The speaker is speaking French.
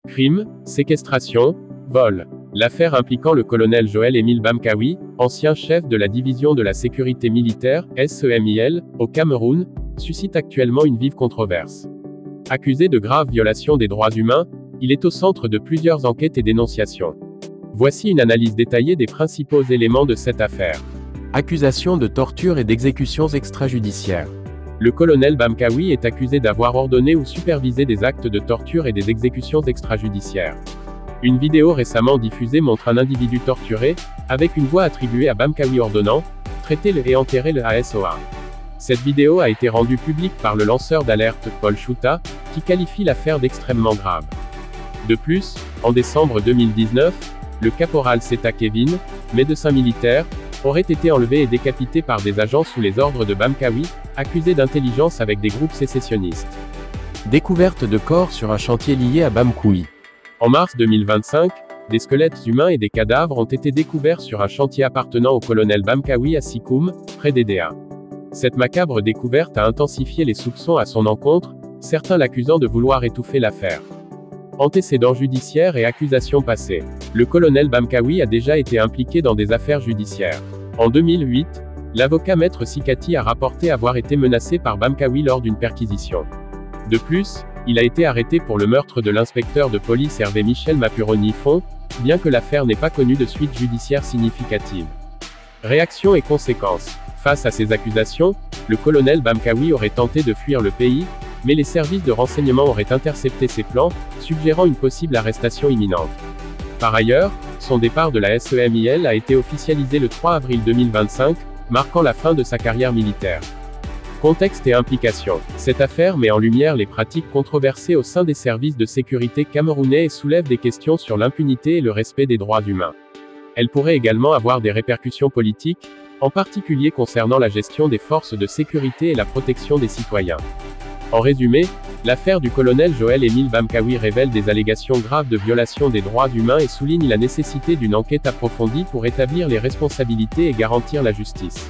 Crime, séquestration, vol. L'affaire impliquant le colonel Joël-Émile Bamkawi, ancien chef de la division de la sécurité militaire, SEMIL, au Cameroun, suscite actuellement une vive controverse. Accusé de graves violations des droits humains, il est au centre de plusieurs enquêtes et dénonciations. Voici une analyse détaillée des principaux éléments de cette affaire. Accusation de torture et d'exécutions extrajudiciaires. Le colonel Bamkawi est accusé d'avoir ordonné ou supervisé des actes de torture et des exécutions extrajudiciaires. Une vidéo récemment diffusée montre un individu torturé, avec une voix attribuée à Bamkawi ordonnant « traiter le et enterrer le ASOA ». Cette vidéo a été rendue publique par le lanceur d'alerte, Paul Chouta, qui qualifie l'affaire d'extrêmement grave. De plus, en décembre 2019, le caporal Seta Kevin, médecin militaire, aurait été enlevé et décapité par des agents sous les ordres de Bamkawi, accusé d'intelligence avec des groupes sécessionnistes. Découverte de corps sur un chantier lié à Bamkawi. En mars 2025, des squelettes humains et des cadavres ont été découverts sur un chantier appartenant au colonel Bamkawi à Sikoum, près d'Edea. Cette macabre découverte a intensifié les soupçons à son encontre, certains l'accusant de vouloir étouffer l'affaire. Antécédents judiciaires et accusations passées. Le colonel Bamkawi a déjà été impliqué dans des affaires judiciaires. En 2008, l'avocat Maître Sikati a rapporté avoir été menacé par Bamkawi lors d'une perquisition. De plus, il a été arrêté pour le meurtre de l'inspecteur de police Hervé Michel Mapuroni-Font, bien que l'affaire n'ait pas connu de suite judiciaire significative. Réactions et conséquences. Face à ces accusations, le colonel Bamkawi aurait tenté de fuir le pays, mais les services de renseignement auraient intercepté ses plans, suggérant une possible arrestation imminente. Par ailleurs, son départ de la SEMIL a été officialisé le 3 avril 2025, marquant la fin de sa carrière militaire. Contexte et implications. Cette affaire met en lumière les pratiques controversées au sein des services de sécurité camerounais et soulève des questions sur l'impunité et le respect des droits humains. Elle pourrait également avoir des répercussions politiques, en particulier concernant la gestion des forces de sécurité et la protection des citoyens. En résumé, l'affaire du colonel Joël-Émile Bamkawi révèle des allégations graves de violation des droits humains et souligne la nécessité d'une enquête approfondie pour établir les responsabilités et garantir la justice.